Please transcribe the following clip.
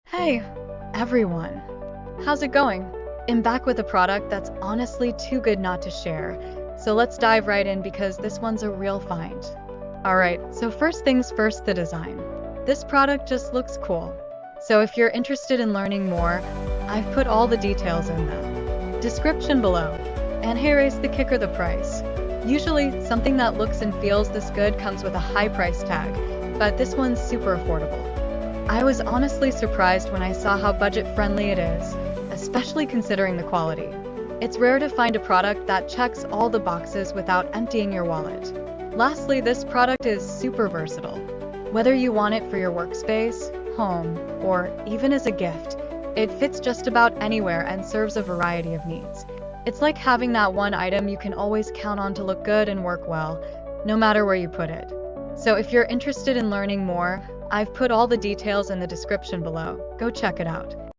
Hey, everyone. How's it going? I'm back with a product that's honestly too good not to share. So let's dive right in because this one's a real find. Alright, so first things first, the design. This product just looks cool. So if you're interested in learning more, I've put all the details in the description below. And here's the kicker, the price. Usually, something that looks and feels this good comes with a high price tag, but this one's super affordable. I was honestly surprised when I saw how budget-friendly it is, especially considering the quality. It's rare to find a product that checks all the boxes without emptying your wallet. Lastly, this product is super versatile. Whether you want it for your workspace, home, or even as a gift, it fits just about anywhere and serves a variety of needs. It's like having that one item you can always count on to look good and work well, no matter where you put it. So if you're interested in learning more, I've put all the details in the description below. Go check it out.